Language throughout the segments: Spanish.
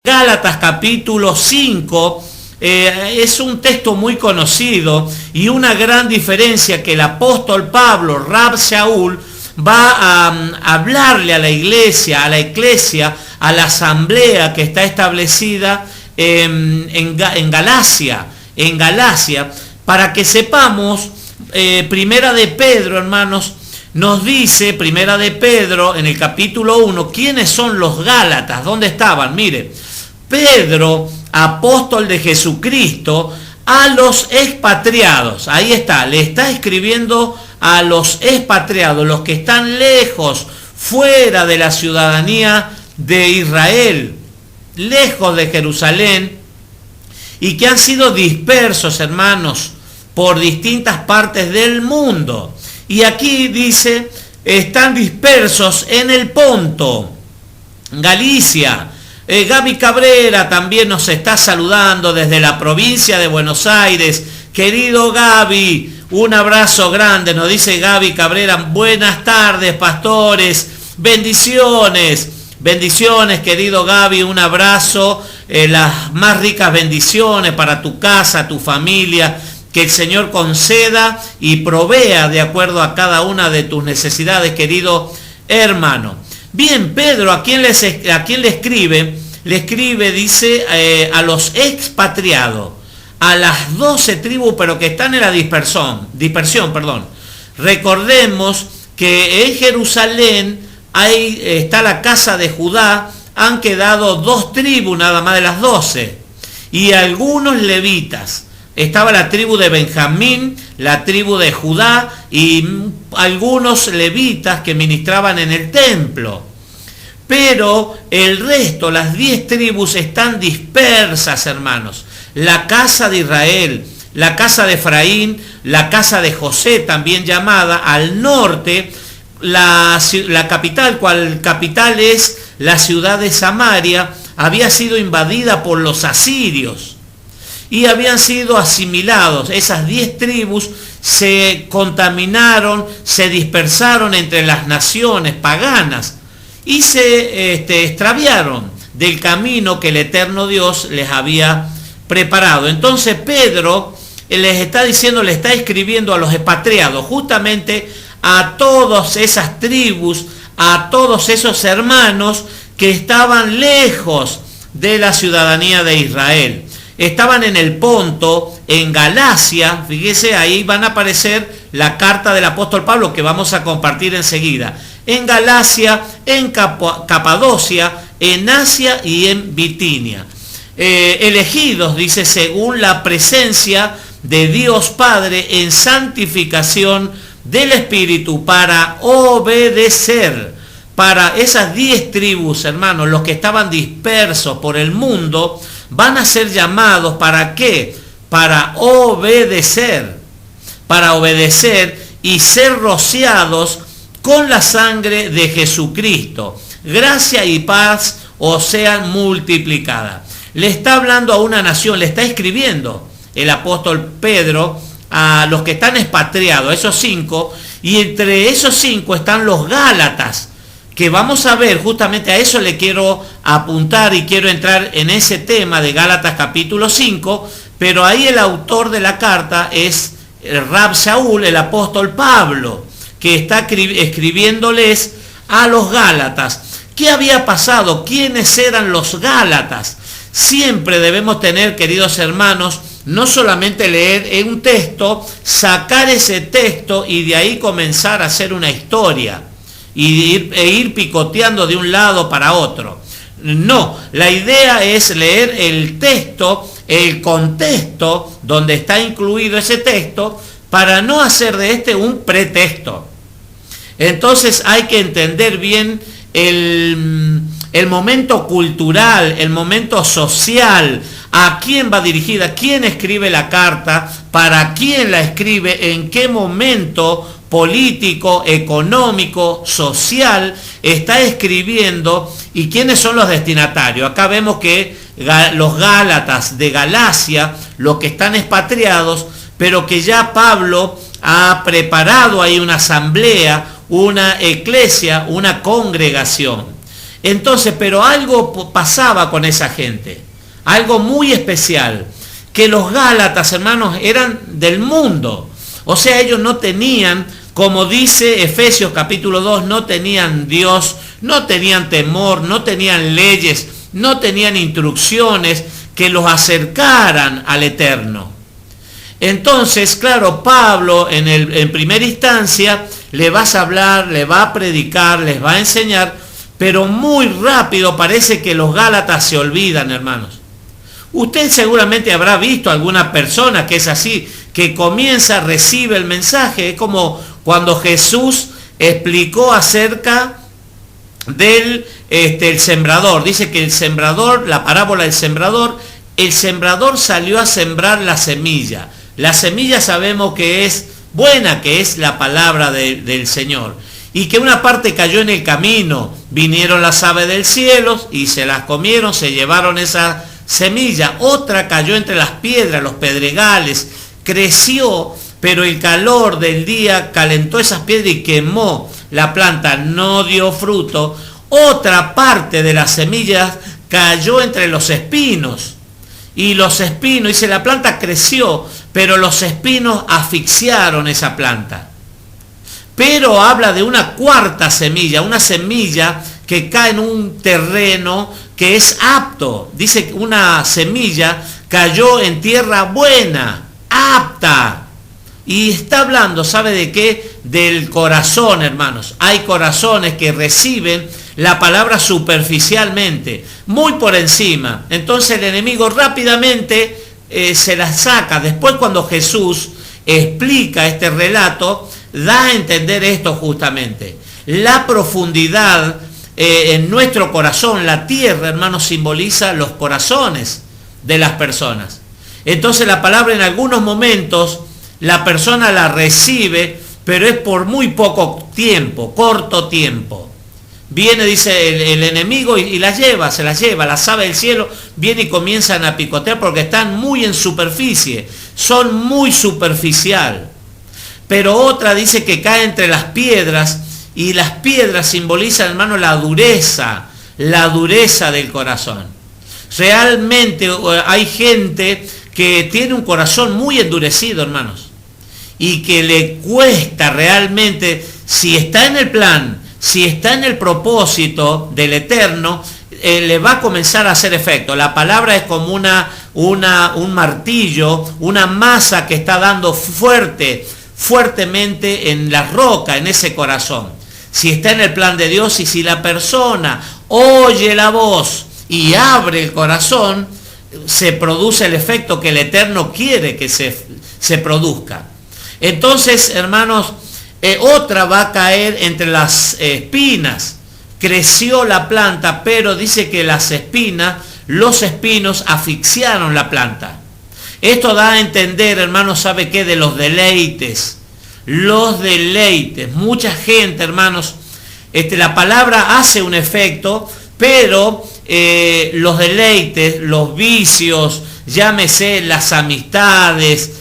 Gálatas capítulo 5 es un texto muy conocido y una gran diferencia que el apóstol Pablo, Rab Shaul, va a hablarle a la iglesia, a la asamblea que está establecida en Galacia, para que sepamos, Primera de Pedro, hermanos, nos dice, Primera de Pedro, en el capítulo 1, ¿quiénes son los Gálatas? ¿Dónde estaban? Mire, Pedro, apóstol de Jesucristo, a los expatriados, ahí está, le está escribiendo a los expatriados, los que están lejos, fuera de la ciudadanía de Israel, lejos de Jerusalén, y que han sido dispersos, hermanos, por distintas partes del mundo. Y aquí dice, están dispersos en el Ponto, Galicia. Gaby Cabrera también nos está saludando desde la provincia de Buenos Aires. Querido Gaby, un abrazo grande, nos dice Gaby Cabrera. Buenas tardes, pastores, bendiciones, bendiciones, querido Gaby, un abrazo, las más ricas bendiciones para tu casa, tu familia. Que el Señor conceda y provea de acuerdo a cada una de tus necesidades, querido hermano. Bien, Pedro, ¿a quién le escribe? Le escribe, dice, a los expatriados, a las 12 tribus, pero que están en la dispersión. Recordemos que en Jerusalén está la casa de Judá, han quedado 2 tribus nada más de las 12, y algunos levitas. Estaba la tribu de Benjamín, la tribu de Judá y algunos levitas que ministraban en el templo. Pero el resto, las 10 tribus, están dispersas, hermanos. La casa de Israel, la casa de Efraín, la casa de José, también llamada, al norte, la capital, cual capital es la ciudad de Samaria, había sido invadida por los asirios. Y habían sido asimilados. Esas 10 tribus se contaminaron, se dispersaron entre las naciones paganas y se extraviaron del camino que el eterno Dios les había preparado. Entonces Pedro les está diciendo, le está escribiendo a los expatriados, justamente a todas esas tribus, a todos esos hermanos que estaban lejos de la ciudadanía de Israel. Estaban en el Ponto, en Galacia, fíjese, ahí van a aparecer la carta del apóstol Pablo que vamos a compartir enseguida. En Galacia, en Capadocia, en Asia y en Bitinia. Elegidos, dice, según la presencia de Dios Padre en santificación del Espíritu para obedecer. Para esas 10 tribus, hermanos, los que estaban dispersos por el mundo, van a ser llamados, ¿para qué? Para obedecer y ser rociados con la sangre de Jesucristo. Gracia y paz os sean multiplicadas. Le está hablando a una nación, le está escribiendo el apóstol Pedro a los que están expatriados, esos 5, y entre esos 5 están los Gálatas, que vamos a ver, justamente a eso le quiero apuntar y quiero entrar en ese tema de Gálatas capítulo 5, pero ahí el autor de la carta es Rab Shaul, el apóstol Pablo, que está escribiéndoles a los Gálatas. ¿Qué había pasado? ¿Quiénes eran los Gálatas? Siempre debemos tener, queridos hermanos, no solamente leer un texto, sacar ese texto y de ahí comenzar a hacer una historia e ir picoteando de un lado para otro. No, la idea es leer el texto, el contexto donde está incluido ese texto, para no hacer de este un pretexto. Entonces hay que entender bien el momento cultural, el momento social, a quién va dirigida, quién escribe la carta, para quién la escribe, en qué momento político, económico, social está escribiendo y quiénes son los destinatarios. Acá vemos que los Gálatas de Galacia, los que están expatriados, pero que ya Pablo ha preparado ahí una asamblea, una eclesia, una congregación. Entonces, pero algo pasaba con esa gente, algo muy especial, que los Gálatas, hermanos, eran del mundo. O sea, ellos no tenían, como dice Efesios capítulo 2, no tenían Dios, no tenían temor, no tenían leyes, no tenían instrucciones que los acercaran al Eterno. Entonces, claro, Pablo en primera instancia le vas a hablar, le va a predicar, les va a enseñar, pero muy rápido parece que los Gálatas se olvidan, hermanos. Usted seguramente habrá visto a alguna persona que es así, que comienza, recibe el mensaje. Es como cuando Jesús explicó acerca del el sembrador. Dice que el sembrador, la parábola del sembrador, el sembrador salió a sembrar la semilla. La semilla sabemos que es buena, que es la palabra del Señor. Y que una parte cayó en el camino, vinieron las aves del cielo y se las comieron, se llevaron esa semilla. Otra cayó entre las piedras, los pedregales, creció, pero el calor del día calentó esas piedras y quemó la planta, no dio fruto. Otra parte de las semillas cayó entre los espinos. Y los espinos, dice, la planta creció, pero los espinos asfixiaron esa planta. Pero habla de una cuarta semilla, una semilla que cae en un terreno que es apto. Dice que una semilla cayó en tierra buena, apta. Y está hablando, ¿sabe de qué? Del corazón, hermanos. Hay corazones que reciben la palabra superficialmente, muy por encima. Entonces el enemigo rápidamente se la saca. Después, cuando Jesús explica este relato, da a entender esto justamente. La profundidad en nuestro corazón, la tierra, hermanos, simboliza los corazones de las personas. Entonces la palabra en algunos momentos la persona la recibe, pero es por muy poco tiempo, corto tiempo. Viene, dice el enemigo, y la lleva, se la lleva, las aves del cielo, viene y comienzan a picotear porque están muy en superficie, son muy superficial. Pero otra dice que cae entre las piedras, y las piedras simbolizan, hermano, la dureza del corazón. Realmente hay gente que tiene un corazón muy endurecido, hermanos, y que le cuesta realmente, si está en el plan, si está en el propósito del Eterno, le va a comenzar a hacer efecto. La palabra es como un martillo, una masa que está dando fuertemente en la roca, en ese corazón. Si está en el plan de Dios, y si la persona oye la voz y abre el corazón, se produce el efecto que el Eterno quiere que se produzca. Entonces, hermanos, otra va a caer entre las espinas. Creció la planta, pero dice que los espinos asfixiaron la planta. Esto da a entender, hermanos, ¿sabe qué? De los deleites. Los deleites. Mucha gente, hermanos, la palabra hace un efecto, pero los deleites, los vicios, llámese las amistades,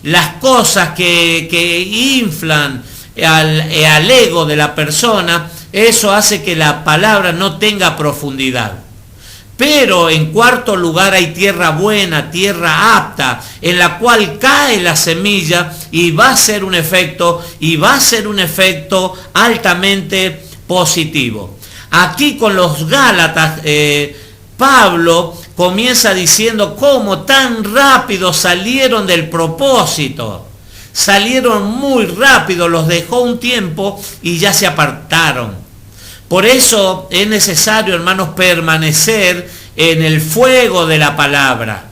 las cosas que inflan al ego de la persona, eso hace que la palabra no tenga profundidad. Pero en cuarto lugar hay tierra buena, tierra apta, en la cual cae la semilla y va a ser un efecto, altamente positivo. Aquí con los Gálatas, Pablo comienza diciendo cómo tan rápido salieron del propósito. Salieron muy rápido, los dejó un tiempo y ya se apartaron. Por eso es necesario, hermanos, permanecer en el fuego de la palabra.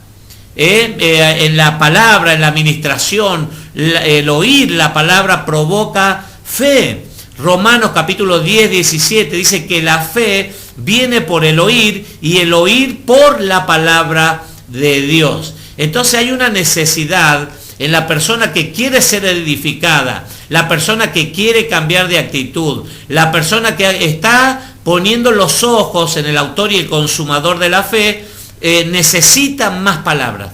En la palabra, en la administración, el oír la palabra provoca fe. Romanos capítulo 10, 17 dice que la fe viene por el oír, y el oír por la palabra de Dios. Entonces hay una necesidad en la persona que quiere ser edificada, la persona que quiere cambiar de actitud, la persona que está poniendo los ojos en el autor y el consumador de la fe, necesita más palabras.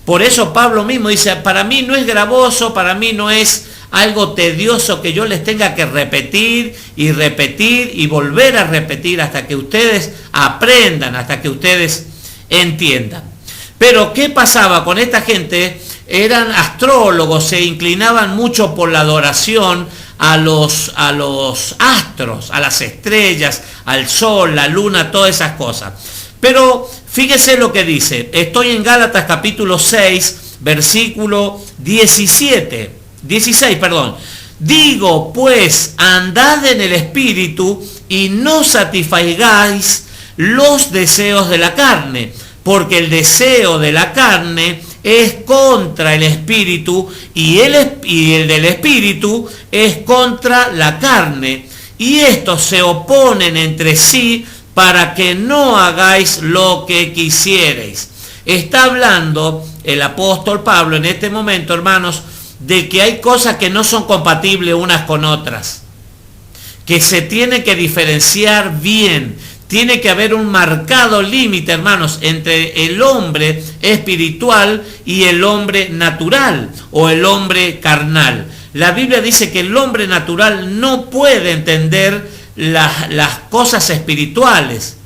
Por eso Pablo mismo dice, para mí no es gravoso, para mí no es algo tedioso que yo les tenga que repetir y repetir y volver a repetir hasta que ustedes aprendan, hasta que ustedes entiendan. Pero ¿qué pasaba con esta gente? Eran astrólogos, se inclinaban mucho por la adoración a los astros, a las estrellas, al sol, la luna, todas esas cosas. Pero fíjese lo que dice. Estoy en Gálatas capítulo 6, versículo 16. Digo, pues, andad en el Espíritu y no satisfagáis los deseos de la carne, porque el deseo de la carne es contra el Espíritu y el del Espíritu es contra la carne, y estos se oponen entre sí para que no hagáis lo que quisierais. Está hablando el apóstol Pablo en este momento, hermanos, de que hay cosas que no son compatibles unas con otras, que se tiene que diferenciar bien. Tiene que haber un marcado límite, hermanos, entre el hombre espiritual y el hombre natural o el hombre carnal. La Biblia dice que el hombre natural no puede entender las cosas espirituales,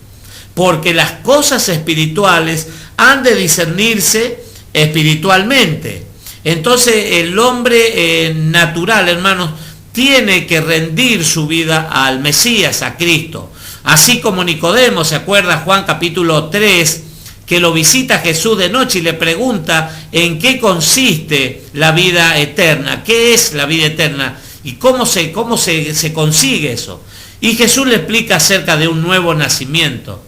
porque las cosas espirituales han de discernirse espiritualmente. Entonces el hombre natural, hermanos, tiene que rendir su vida al Mesías, a Cristo. Así como Nicodemo, ¿se acuerda Juan capítulo 3? Que lo visita Jesús de noche y le pregunta en qué consiste la vida eterna, qué es la vida eterna y cómo se consigue eso. Y Jesús le explica acerca de un nuevo nacimiento,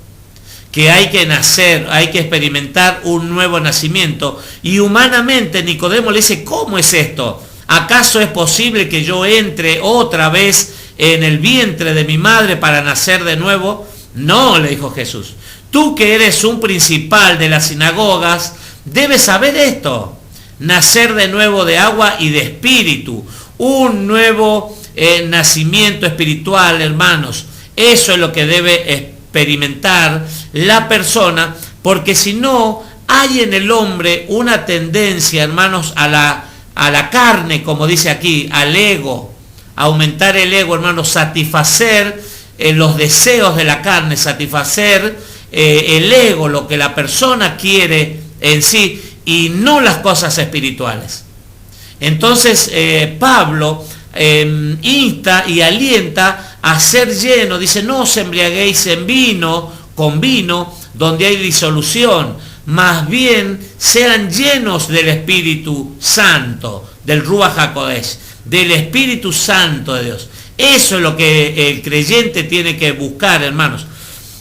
que hay que nacer, hay que experimentar un nuevo nacimiento. Y humanamente Nicodemo le dice, ¿cómo es esto? ¿Acaso es posible que yo entre otra vez en el vientre de mi madre para nacer de nuevo? No, le dijo Jesús. Tú que eres un principal de las sinagogas, debes saber esto. Nacer de nuevo de agua y de espíritu. Un nuevo nacimiento espiritual, hermanos. Eso es lo que debe experimentar la persona, porque si no, hay en el hombre una tendencia, hermanos, a la carne, como dice aquí, al ego. Aumentar el ego, hermanos, satisfacer los deseos de la carne, satisfacer el ego, lo que la persona quiere en sí, y no las cosas espirituales. Entonces Pablo insta y alienta a ser lleno. Dice, no os embriaguéis con vino donde hay disolución, más bien sean llenos del Espíritu Santo, del Ruach HaKodesh, del Espíritu Santo de Dios. Eso es lo que el creyente tiene que buscar, hermanos.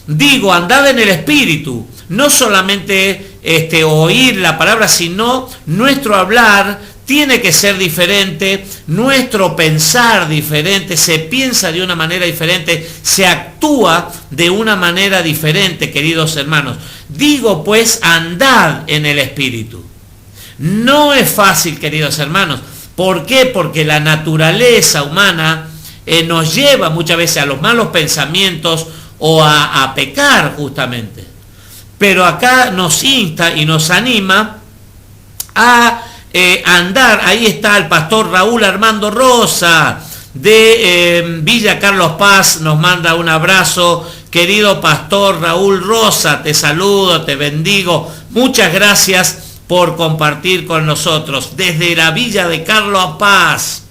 Digo, andad en el Espíritu, no solamente oír la palabra, sino nuestro hablar tiene que ser diferente, nuestro pensar diferente, se piensa de una manera diferente, se actúa de una manera diferente, queridos hermanos. Digo pues, andad en el Espíritu. No es fácil, queridos hermanos. ¿Por qué? Porque la naturaleza humana nos lleva muchas veces a los malos pensamientos o a pecar justamente. Pero acá nos insta y nos anima a andar. Ahí está el pastor Raúl Armando Rosa de Villa Carlos Paz, nos manda un abrazo. Querido pastor Raúl Rosa, te saludo, te bendigo. Muchas gracias por compartir con nosotros desde la Villa de Carlos Paz.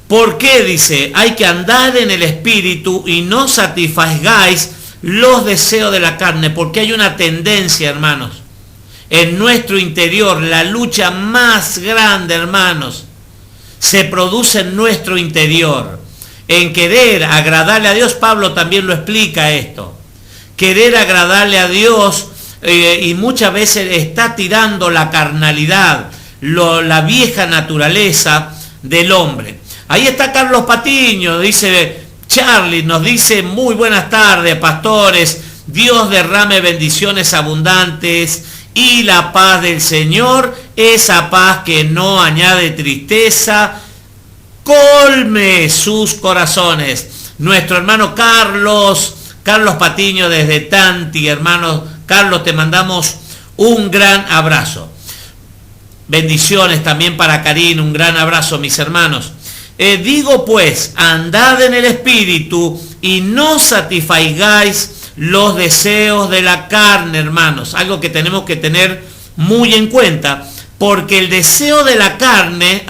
¿Por qué? Dice, hay que andar en el Espíritu y no satisfagáis los deseos de la carne, porque hay una tendencia, hermanos, en nuestro interior. La lucha más grande, hermanos, se produce en nuestro interior, en querer agradarle a Dios. Pablo también lo explica esto, querer agradarle a Dios, y muchas veces está tirando la carnalidad, la vieja naturaleza del hombre. Ahí está Carlos Patiño, dice Charlie, nos dice, muy buenas tardes, pastores, Dios derrame bendiciones abundantes y la paz del Señor, esa paz que no añade tristeza, colme sus corazones. Nuestro hermano Carlos Patiño desde Tanti, hermano Carlos, te mandamos un gran abrazo. Bendiciones también para Karina, un gran abrazo, mis hermanos. Digo pues, andad en el Espíritu y no satisfagáis los deseos de la carne, hermanos. Algo que tenemos que tener muy en cuenta, porque el deseo de la carne,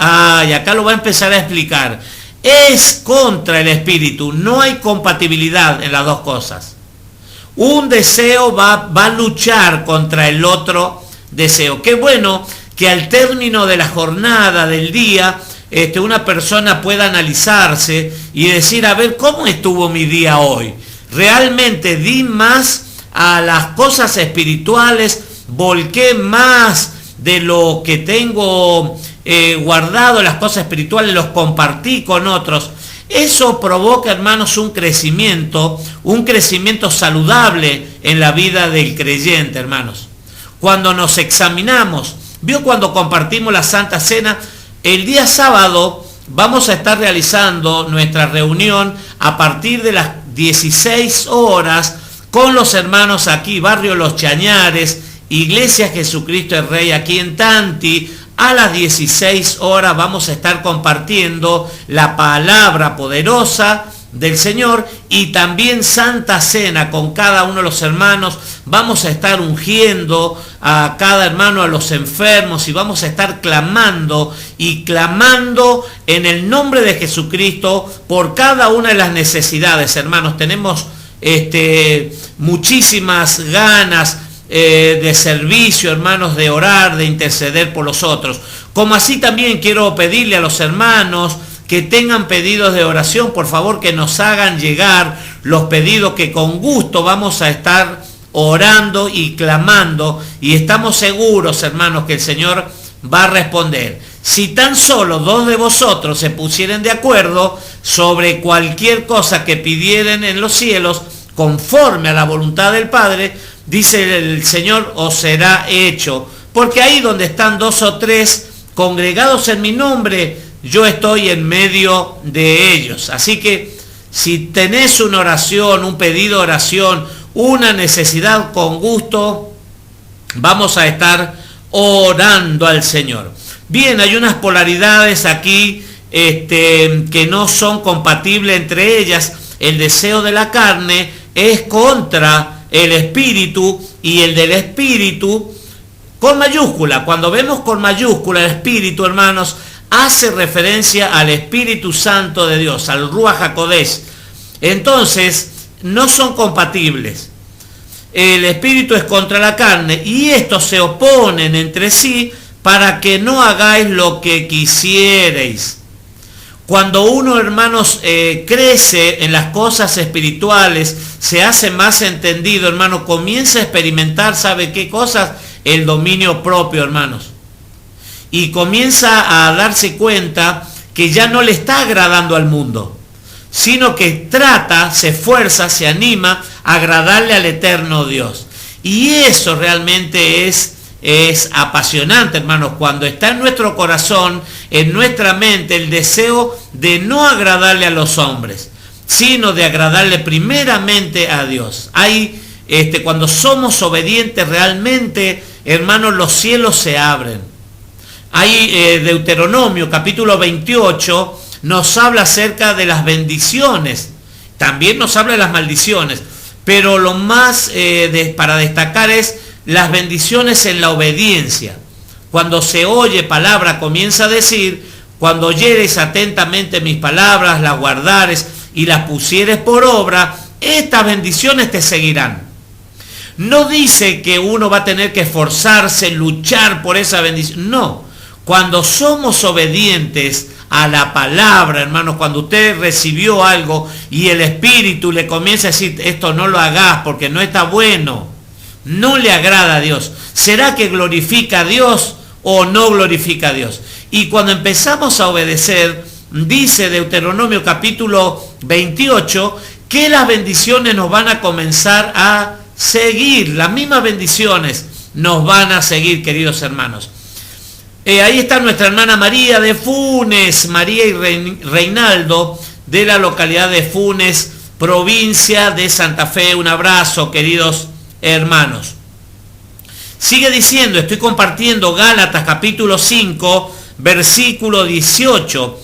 y acá lo va a empezar a explicar, es contra el Espíritu. No hay compatibilidad en las dos cosas. Un deseo va a luchar contra el otro deseo. Qué bueno que al término de la jornada, del día, una persona pueda analizarse y decir, a ver, ¿cómo estuvo mi día hoy? ¿Realmente di más a las cosas espirituales? ¿Volqué más de lo que tengo guardado, las cosas espirituales, los compartí con otros? Eso provoca, hermanos, un crecimiento saludable en la vida del creyente, hermanos. Cuando nos examinamos, vio cuando compartimos la Santa Cena, el día sábado vamos a estar realizando nuestra reunión a partir de las 16 horas con los hermanos aquí, Barrio Los Chañares, Iglesia Jesucristo el Rey, aquí en Tanti. A las 16 horas vamos a estar compartiendo la palabra poderosa del Señor y también Santa Cena con cada uno de los hermanos. Vamos a estar ungiendo a cada hermano, a los enfermos, y vamos a estar clamando en el nombre de Jesucristo por cada una de las necesidades, hermanos. Tenemos muchísimas ganas de servicio, hermanos, de orar, de interceder por los otros. Como así también quiero pedirle a los hermanos que tengan pedidos de oración, por favor que nos hagan llegar los pedidos, que con gusto vamos a estar orando y clamando, y estamos seguros, hermanos, que el Señor va a responder. Si tan solo 2 de vosotros se pusieren de acuerdo sobre cualquier cosa que pidieren en los cielos, conforme a la voluntad del Padre, dice el Señor, os será hecho. Porque ahí donde están 2 o 3 congregados en mi nombre, yo estoy en medio de ellos. Así que si tenés una oración, un pedido de oración, una necesidad, con gusto vamos a estar orando al Señor. Bien, hay unas polaridades aquí que no son compatibles entre ellas. El deseo de la carne es contra el Espíritu, y el del Espíritu con mayúscula. Cuando vemos con mayúscula el Espíritu, hermanos, hace referencia al Espíritu Santo de Dios, al Ruach HaKodesh. Entonces, no son compatibles. El Espíritu es contra la carne, y estos se oponen entre sí para que no hagáis lo que quisierais. Cuando uno, hermanos, crece en las cosas espirituales, se hace más entendido, hermano, comienza a experimentar, ¿sabe qué cosas? El dominio propio, hermanos. Y comienza a darse cuenta que ya no le está agradando al mundo, sino que trata, se esfuerza, se anima a agradarle al eterno Dios. Y eso realmente es apasionante, hermanos, cuando está en nuestro corazón, en nuestra mente, el deseo de no agradarle a los hombres, sino de agradarle primeramente a Dios. Cuando somos obedientes realmente, hermanos, los cielos se abren. Deuteronomio capítulo 28 nos habla acerca de las bendiciones, también nos habla de las maldiciones, pero lo más para destacar es las bendiciones en la obediencia. Cuando se oye palabra, comienza a decir, cuando oyeres atentamente mis palabras, las guardares y las pusieres por obra, estas bendiciones te seguirán. No dice que uno va a tener que esforzarse, luchar por esa bendición. No, cuando somos obedientes a la palabra, hermanos, cuando usted recibió algo y el Espíritu le comienza a decir, esto no lo hagas porque no está bueno, no le agrada a Dios, ¿será que glorifica a Dios o no glorifica a Dios? Y cuando empezamos a obedecer, dice Deuteronomio capítulo 28, que las bendiciones nos van a comenzar a seguir, las mismas bendiciones nos van a seguir, queridos hermanos. Ahí está nuestra hermana María de Funes, María y Reinaldo, de la localidad de Funes, provincia de Santa Fe. Un abrazo, queridos hermanos. Sigue diciendo, estoy compartiendo Gálatas capítulo 5, versículo 18.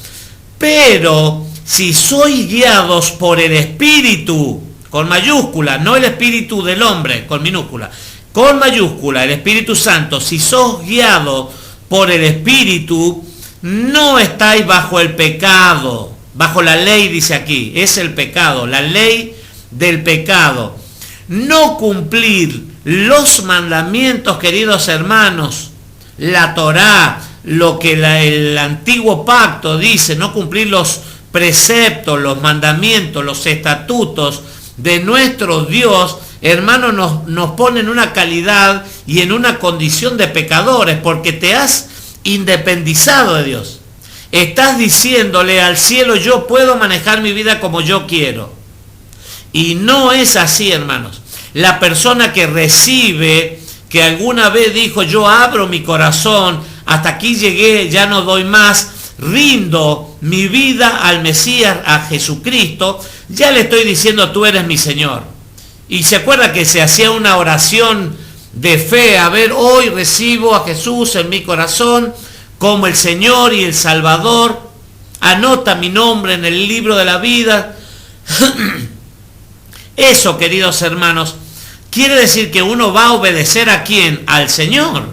Pero si sois guiados por el Espíritu, con mayúscula, no el Espíritu del hombre, con minúscula, con mayúscula, el Espíritu Santo, si sos guiados por el Espíritu, no estáis bajo el pecado, bajo la ley, dice aquí, es el pecado, la ley del pecado. No cumplir los mandamientos, queridos hermanos, la Torá, lo que el antiguo pacto dice, no cumplir los preceptos, los mandamientos, los estatutos de nuestro Dios, hermano, nos pone en una calidad y en una condición de pecadores, porque te has independizado de Dios. Estás diciéndole al cielo, yo puedo manejar mi vida como yo quiero. Y no es así, hermanos. La persona que recibe, que alguna vez dijo, yo abro mi corazón, hasta aquí llegué, ya no doy más, rindo mi vida al Mesías, a Jesucristo, ya le estoy diciendo, tú eres mi Señor. Y se acuerda que se hacía una oración de fe, a ver, hoy recibo a Jesús en mi corazón como el Señor y el Salvador, anota mi nombre en el libro de la vida. Eso, queridos hermanos, quiere decir que uno va a obedecer ¿a quién? Al Señor.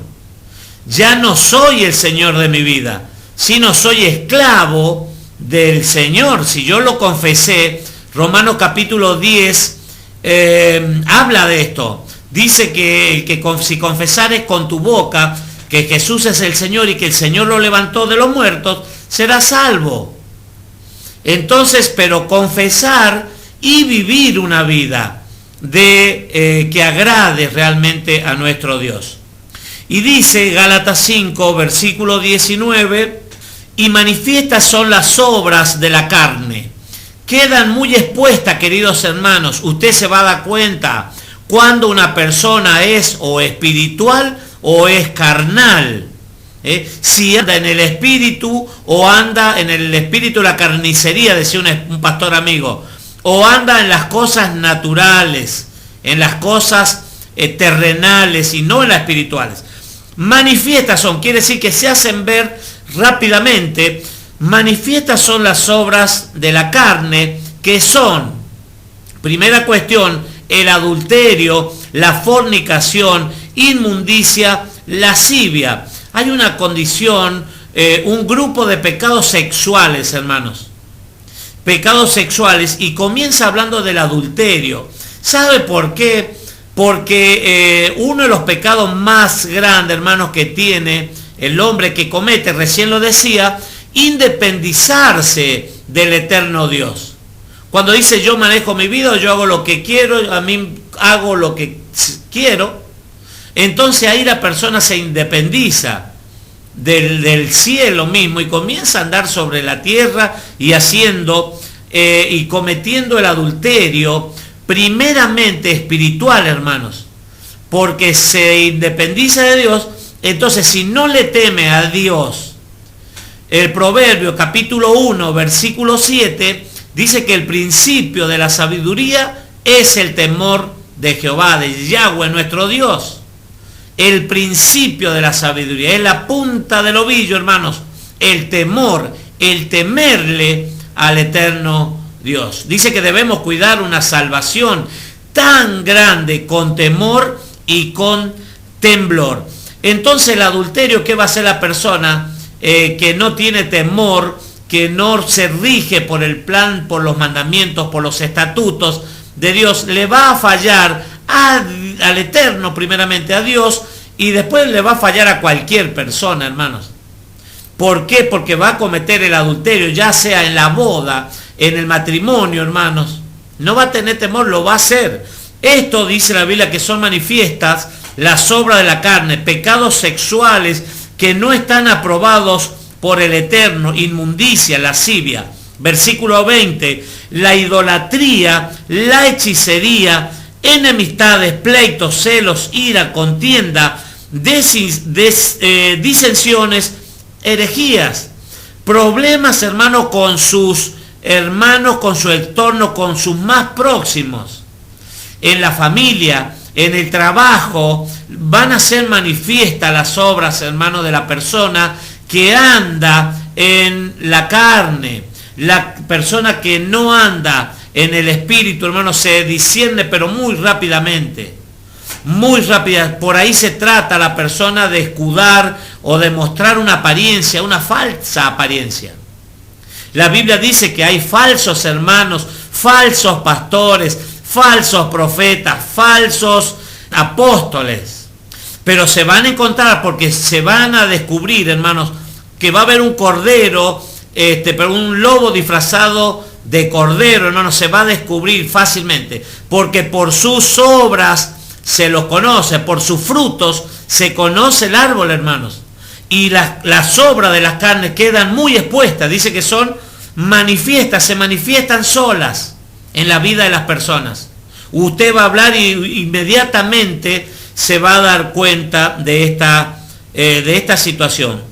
Ya no soy el Señor de mi vida, sino soy esclavo del Señor. Si yo lo confesé, Romanos capítulo 10 habla de esto. Dice que si confesares con tu boca que Jesús es el Señor y que el Señor lo levantó de los muertos, serás salvo. Entonces, pero confesar y vivir una vida que agrade realmente a nuestro Dios. Y dice Gálatas 5, versículo 19, y manifiestas son las obras de la carne. Quedan muy expuestas, queridos hermanos. Usted se va a dar cuenta cuando una persona es o espiritual o es carnal. Si anda en el espíritu o anda en el espíritu de la carnicería, decía un pastor amigo, o anda en las cosas naturales, en las cosas terrenales y no en las espirituales. Manifiestas son, quiere decir que se hacen ver rápidamente. Manifiestas son las obras de la carne, que son, primera cuestión, el adulterio, la fornicación, inmundicia, lascivia. Hay una condición, un grupo de pecados sexuales, hermanos. Pecados sexuales, y comienza hablando del adulterio. ¿Sabe por qué? Porque uno de los pecados más grandes, hermanos, que tiene el hombre que comete, recién lo decía, independizarse del eterno Dios. Cuando dice yo manejo mi vida, yo hago lo que quiero, a mí hago lo que quiero, entonces ahí la persona se independiza del cielo mismo y comienza a andar sobre la tierra y haciendo y cometiendo el adulterio, primeramente espiritual, hermanos, porque se independiza de Dios. Entonces, si no le teme a Dios, el Proverbio capítulo 1, versículo 7, dice que el principio de la sabiduría es el temor de Jehová, de Yahweh nuestro Dios. El principio de la sabiduría es la punta del ovillo, hermanos, el temor, el temerle al eterno Dios. Dice que debemos cuidar una salvación tan grande con temor y con temblor. Entonces el adulterio, ¿qué va a hacer la persona que no tiene temor, que no se rige por el plan, por los mandamientos, por los estatutos de Dios? Le va a fallar al Eterno, primeramente a Dios, y después le va a fallar a cualquier persona, hermanos. ¿Por qué? Porque va a cometer el adulterio, ya sea en la boda, en el matrimonio, hermanos. No va a tener temor, lo va a hacer. Esto dice la Biblia que son manifiestas las obras de la carne, pecados sexuales que no están aprobados por el Eterno, inmundicia, lascivia. Versículo 20, la idolatría, la hechicería, enemistades, pleitos, celos, ira, contienda, disensiones, herejías, problemas, hermanos, con sus hermanos, con su entorno, con sus más próximos, en la familia, en el trabajo, van a ser manifiestas las obras, hermanos, de la persona que anda en la carne. La persona que no anda en el espíritu, hermanos, se discierne, pero muy rápidamente. Muy rápida. Por ahí se trata la persona de escudar o de mostrar una apariencia, una falsa apariencia. La Biblia dice que hay falsos hermanos, falsos pastores, falsos profetas, falsos apóstoles. Pero se van a encontrar, porque se van a descubrir, hermanos, que va a haber un cordero, pero un lobo disfrazado de cordero, hermanos, se va a descubrir fácilmente, porque por sus obras se los conoce, por sus frutos se conoce el árbol, hermanos. Y las obras de las carnes quedan muy expuestas. Dice que son manifiestas, se manifiestan solas en la vida de las personas. Usted va a hablar y inmediatamente se va a dar cuenta de esta situación.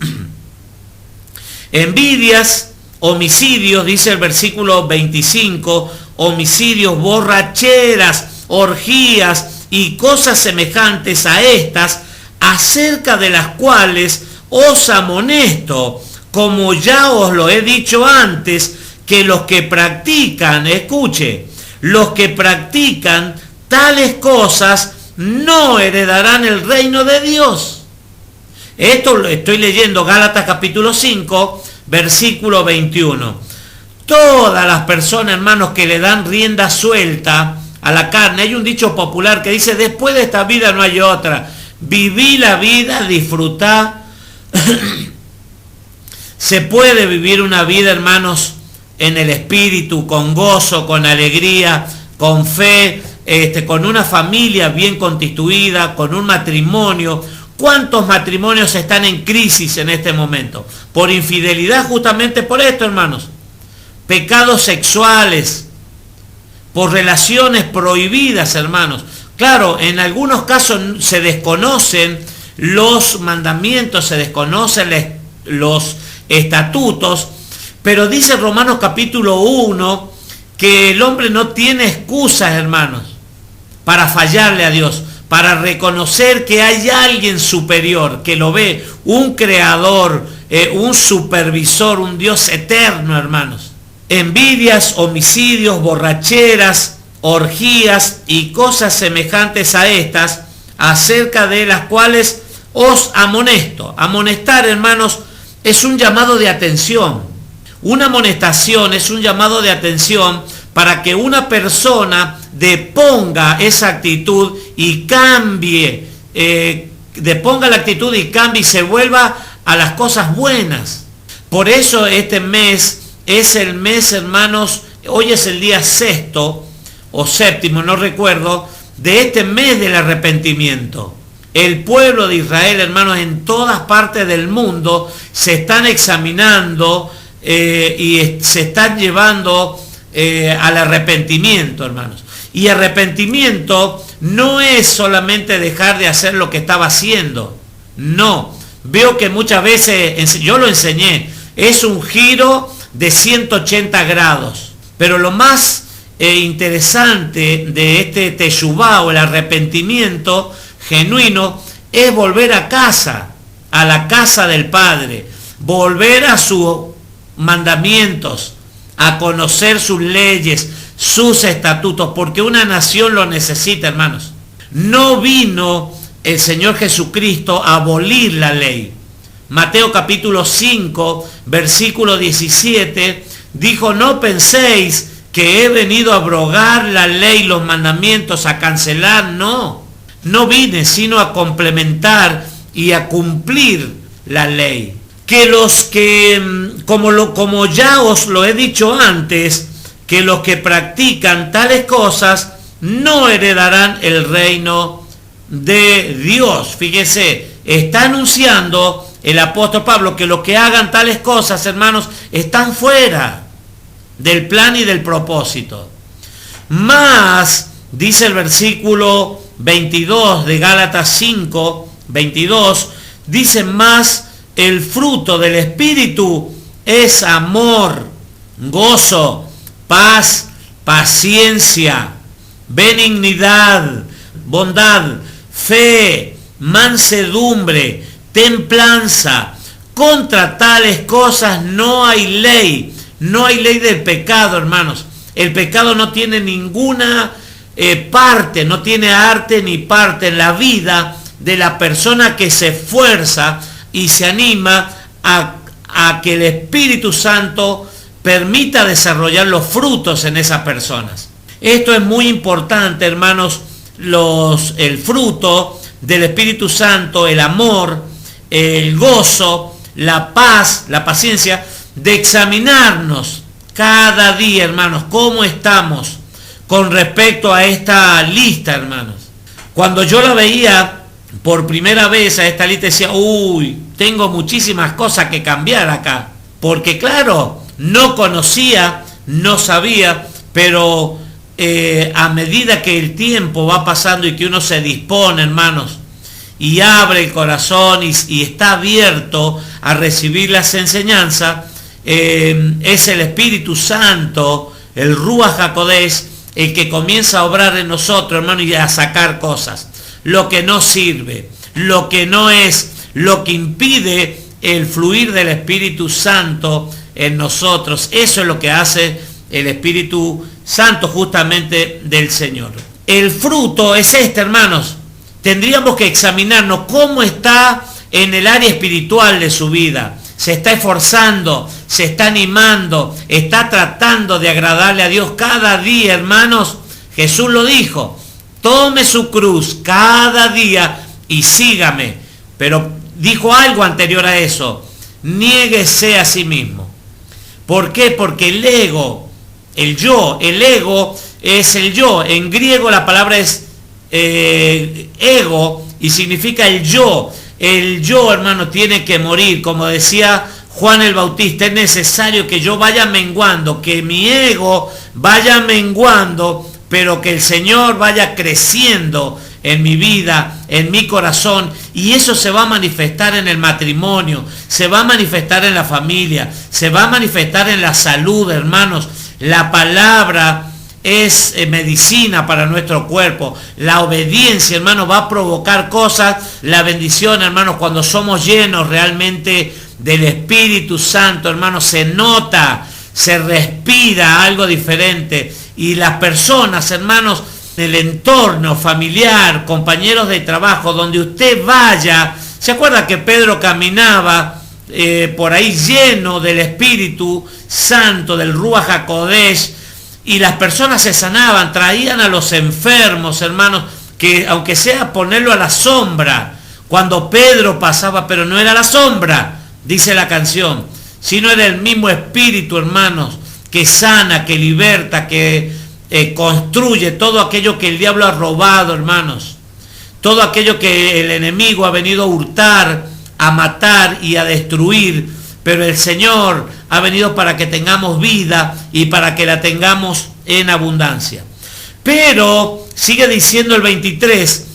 Envidias, homicidios, dice el versículo 25, homicidios, borracheras, orgías y cosas semejantes a estas, acerca de las cuales os amonesto, como ya os lo he dicho antes, que los que practican, escuche, los que practican tales cosas no heredarán el reino de Dios. Esto lo estoy leyendo, Gálatas capítulo 5, versículo 21. Todas las personas, hermanos, que le dan rienda suelta a la carne, hay un dicho popular que dice: después de esta vida no hay otra. Viví la vida, disfrutá. Se puede vivir una vida, hermanos, en el espíritu, con gozo, con alegría, con fe, con una familia bien constituida, con un matrimonio. ¿Cuántos matrimonios están en crisis en este momento? Por infidelidad, justamente por esto, hermanos. Pecados sexuales, por relaciones prohibidas, hermanos. Claro, en algunos casos se desconocen los mandamientos, se desconocen los estatutos, pero dice Romanos capítulo 1 que el hombre no tiene excusas, hermanos, para fallarle a Dios, para reconocer que hay alguien superior, que lo ve, un creador, un supervisor, un Dios eterno, hermanos. Envidias, homicidios, borracheras, orgías y cosas semejantes a estas, acerca de las cuales os amonesto. Amonestar, hermanos, es un llamado de atención. Una amonestación es un llamado de atención para que una persona deponga esa actitud y cambie, deponga la actitud y cambie y se vuelva a las cosas buenas. Por eso este mes es el mes, hermanos, hoy es el día 6º o 7º, no recuerdo, de este mes del arrepentimiento. El pueblo de Israel, hermanos, en todas partes del mundo se están examinando y se están llevando al arrepentimiento, hermanos. Y arrepentimiento no es solamente dejar de hacer lo que estaba haciendo. No, veo que muchas veces, yo lo enseñé, es un giro de 180 grados. Pero lo más interesante de este teshuvá o el arrepentimiento genuino es volver a casa, a la casa del Padre, volver a sus mandamientos, a conocer sus leyes, sus estatutos, porque una nación lo necesita, hermanos. No vino el Señor Jesucristo a abolir la ley. Mateo capítulo 5, versículo 17, dijo: no penséis que he venido a abrogar la ley, los mandamientos, a cancelar, no. No vine sino a complementar y a cumplir la ley. Que los que, como ya os lo he dicho antes, que los que practican tales cosas no heredarán el reino de Dios. Fíjese, está anunciando el apóstol Pablo que los que hagan tales cosas, hermanos, están fuera del plan y del propósito. Más, dice el versículo 22 de Gálatas 5, 22, dice: más el fruto del Espíritu es amor, gozo, paz, paciencia, benignidad, bondad, fe, mansedumbre, templanza. Contra tales cosas no hay ley. No hay ley del pecado, hermanos. El pecado no tiene ninguna parte, no tiene arte ni parte en la vida de la persona que se esfuerza y se anima a que el Espíritu Santo permita desarrollar los frutos en esas personas. Esto es muy importante, hermanos, el fruto del Espíritu Santo, el amor, el gozo, la paz, la paciencia, de examinarnos cada día, hermanos, cómo estamos con respecto a esta lista, hermanos. Cuando yo la veía por primera vez a esta lista, decía, uy, tengo muchísimas cosas que cambiar acá. Porque claro, no conocía, no sabía, pero a medida que el tiempo va pasando y que uno se dispone, hermanos, y abre el corazón y está abierto a recibir las enseñanzas, es el Espíritu Santo, el Ruach HaKodesh, el que comienza a obrar en nosotros, hermano, y a sacar cosas. Lo que no sirve, lo que no es, lo que impide el fluir del Espíritu Santo en nosotros. Eso es lo que hace el Espíritu Santo justamente del Señor. El fruto es este, hermanos. Tendríamos que examinarnos cómo está en el área espiritual de su vida. Se está esforzando, se está animando, está tratando de agradarle a Dios cada día, hermanos. Jesús lo dijo, tome su cruz cada día y sígame. Pero dijo algo anterior a eso, niéguese a sí mismo. ¿Por qué? Porque el ego es el yo. En griego la palabra es ego y significa el yo. El yo, hermano, tiene que morir. Como decía Juan el Bautista, es necesario que yo vaya menguando, que mi ego vaya menguando, pero que el Señor vaya creciendo en mi vida, en mi corazón, y eso se va a manifestar en el matrimonio, se va a manifestar en la familia, se va a manifestar en la salud, hermanos. La palabra es medicina para nuestro cuerpo. La obediencia, hermano, va a provocar cosas. La bendición, hermanos, cuando somos llenos realmente del Espíritu Santo, hermanos, se nota, se respira algo diferente. Y las personas, hermanos, del entorno familiar, compañeros de trabajo, donde usted vaya, ¿se acuerda que Pedro caminaba por ahí lleno del Espíritu Santo, del Ruach HaKodesh? Y las personas se sanaban, traían a los enfermos, hermanos, que aunque sea ponerlo a la sombra, cuando Pedro pasaba, pero no era la sombra, dice la canción, sino era el mismo Espíritu, hermanos, que sana, que liberta, que construye todo aquello que el diablo ha robado, hermanos, todo aquello que el enemigo ha venido a hurtar, a matar y a destruir. Pero el Señor ha venido para que tengamos vida y para que la tengamos en abundancia. Pero, sigue diciendo el 23,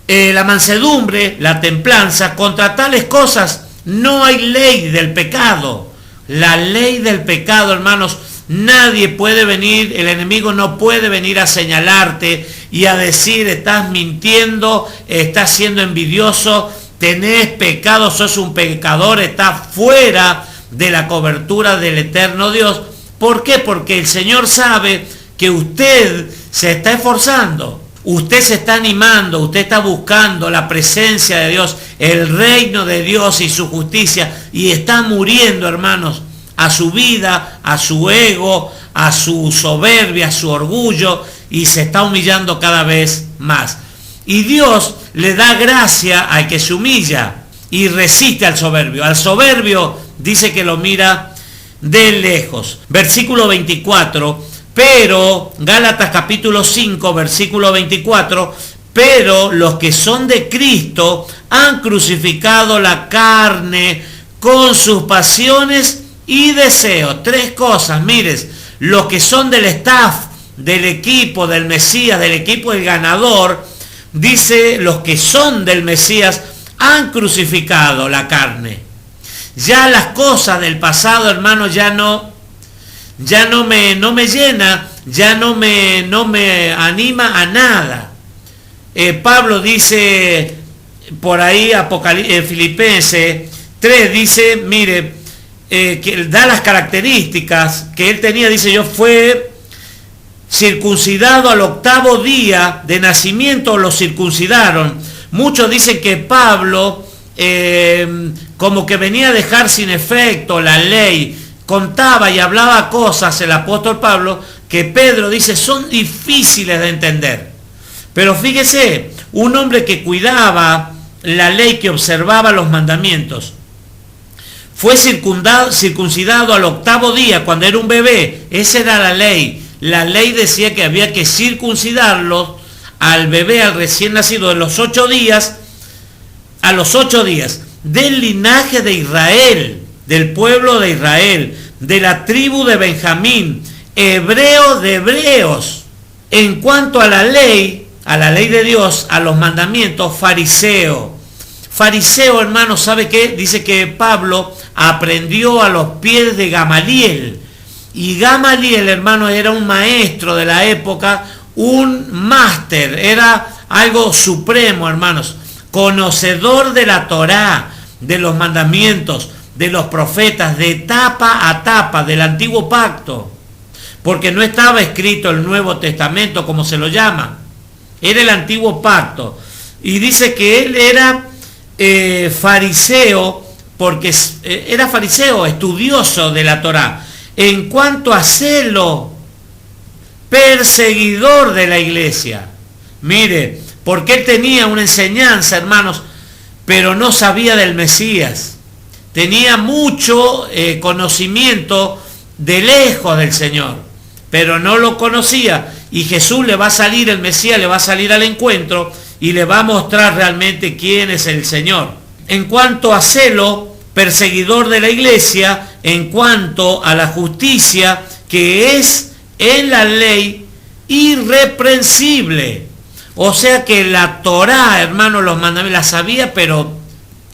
la mansedumbre, la templanza, contra tales cosas no hay ley del pecado. La ley del pecado, hermanos, nadie puede venir, el enemigo no puede venir a señalarte y a decir, estás mintiendo, estás siendo envidioso, tenés pecado, sos un pecador, estás fuera de la cobertura del eterno Dios. ¿Por qué? Porque el Señor sabe que usted se está esforzando, usted se está animando, usted está buscando la presencia de Dios, el reino de Dios y su justicia, y está muriendo, hermanos, a su vida, a su ego, a su soberbia, a su orgullo, y se está humillando cada vez más. Y Dios le da gracia al que se humilla y resiste al soberbio. Al soberbio dice que lo mira de lejos. Versículo 24, pero, Gálatas capítulo 5, versículo 24, pero los que son de Cristo han crucificado la carne con sus pasiones y deseos. Tres cosas, mires, los que son del staff, del equipo del Mesías, del equipo del ganador, dice, los que son del Mesías han crucificado la carne. Ya las cosas del pasado, hermano, ya no me llena, ya no me anima a nada. Pablo dice por ahí, Filipenses 3 dice, mire, que da las características que él tenía, dice, yo fue circuncidado al 8º día de nacimiento, lo circuncidaron. Muchos dicen que Pablo como que venía a dejar sin efecto la ley, contaba y hablaba cosas, el apóstol Pablo, que Pedro dice son difíciles de entender. Pero fíjese, un hombre que cuidaba la ley, que observaba los mandamientos, fue circuncidado al 8º día, cuando era un bebé. Esa era la ley. La ley decía que había que circuncidarlo al bebé, al recién nacido, a los 8 días, del linaje de Israel, del pueblo de Israel, de la tribu de Benjamín, hebreo de hebreos. En cuanto a la ley de Dios, a los mandamientos, fariseo. Fariseo, hermano, ¿sabe qué? Dice que Pablo aprendió a los pies de Gamaliel. Y Gamaliel, hermano, era un maestro de la época, un máster, era algo supremo, hermanos. Conocedor de la Torá, de los mandamientos, de los profetas, de tapa a tapa, del antiguo pacto. Porque no estaba escrito el Nuevo Testamento, como se lo llama. Era el antiguo pacto. Y dice que él era fariseo, porque era fariseo, estudioso de la Torá. En cuanto a celo, perseguidor de la iglesia. Mire, porque él tenía una enseñanza, hermanos, pero no sabía del Mesías. Tenía mucho conocimiento de lejos del Señor, pero no lo conocía. Y Jesús le va a salir, el Mesías le va a salir al encuentro y le va a mostrar realmente quién es el Señor. En cuanto a celo, perseguidor de la iglesia. En cuanto a la justicia, que es en la ley irreprensible. O sea que la Torá, hermano, los mandamientos, la sabía, pero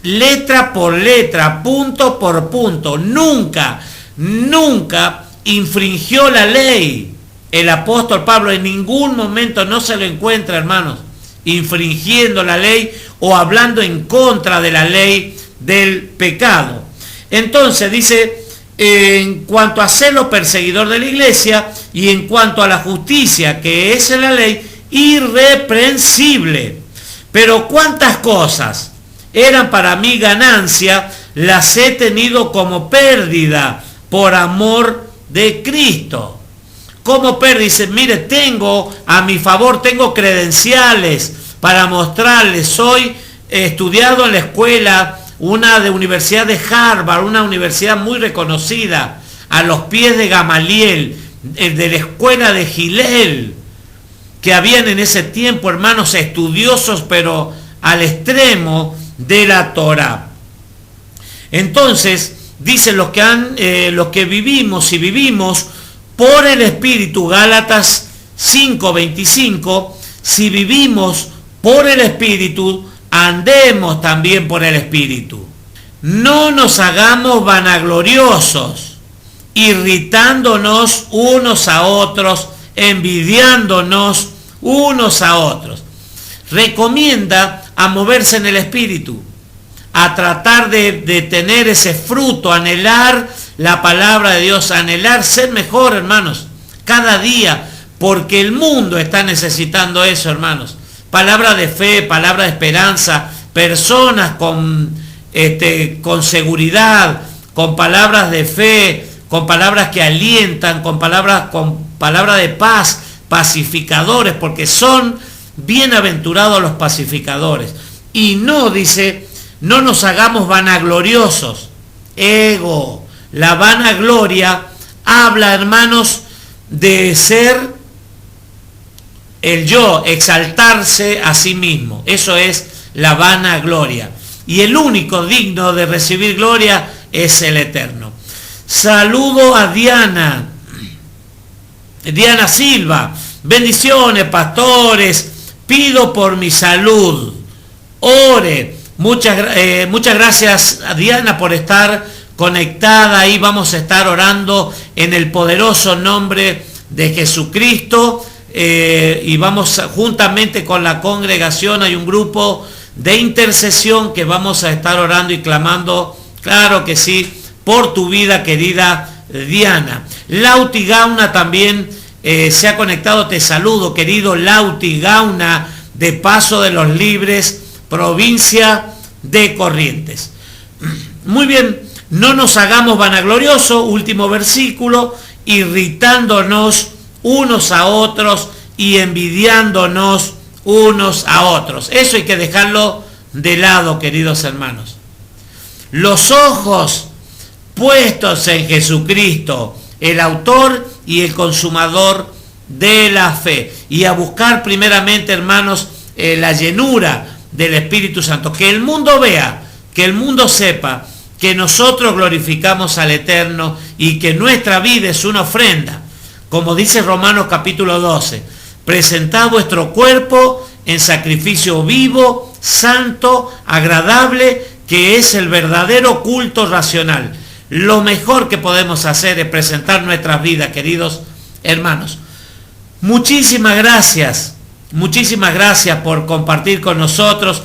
letra por letra, punto por punto. Nunca infringió la ley. El apóstol Pablo en ningún momento no se lo encuentra, hermanos, infringiendo la ley o hablando en contra de la ley del pecado. Entonces dice, en cuanto a celo, perseguidor de la iglesia, y en cuanto a la justicia, que es en la ley, irreprensible. Pero cuántas cosas eran para mí ganancia, las he tenido como pérdida por amor de Cristo. Como pérdida, dice, mire, tengo a mi favor, tengo credenciales para mostrarles, soy estudiado en la escuela, una de Universidad de Harvard, una universidad muy reconocida, a los pies de Gamaliel, de la escuela de Hillel, que habían en ese tiempo, hermanos, estudiosos, pero al extremo de la Torá. Entonces, dicen los que vivimos, si vivimos por el Espíritu, Gálatas 5:25, si vivimos por el Espíritu, andemos también por el Espíritu. No nos hagamos vanagloriosos, irritándonos unos a otros, envidiándonos unos a otros. Recomienda a moverse en el Espíritu, a tratar de tener ese fruto, anhelar la palabra de Dios, anhelar ser mejor, hermanos, cada día, porque el mundo está necesitando eso, hermanos. Palabra de fe, palabra de esperanza, personas con seguridad, con palabras de fe, con palabras que alientan, con palabra de paz, pacificadores, porque son bienaventurados los pacificadores. Y no, dice, no nos hagamos vanagloriosos, ego. La vanagloria habla, hermanos, de ser el yo, exaltarse a sí mismo. Eso es la vanagloria. Y el único digno de recibir gloria es el Eterno. Saludo a Diana Silva. Bendiciones, pastores. Pido por mi salud. Ore. Muchas gracias a Diana por estar conectada. Ahí vamos a estar orando en el poderoso nombre de Jesucristo. y vamos juntamente con la congregación, hay un grupo de intercesión que vamos a estar orando y clamando, claro que sí, por tu vida, querida Diana. Lauti Gauna también se ha conectado, te saludo, querido Lauti Gauna, de Paso de los Libres, provincia de Corrientes. Muy bien, no nos hagamos vanagloriosos, último versículo, irritándonos unos a otros y envidiándonos unos a otros. Eso hay que dejarlo de lado, queridos hermanos. Los ojos puestos en Jesucristo, el autor y el consumador de la fe. Y a buscar primeramente, hermanos, la llenura del Espíritu Santo. Que el mundo vea, que el mundo sepa que nosotros glorificamos al Eterno y que nuestra vida es una ofrenda. Como dice Romanos capítulo 12, presentad vuestro cuerpo en sacrificio vivo, santo, agradable, que es el verdadero culto racional. Lo mejor que podemos hacer es presentar nuestras vidas, queridos hermanos. Muchísimas gracias por compartir con nosotros.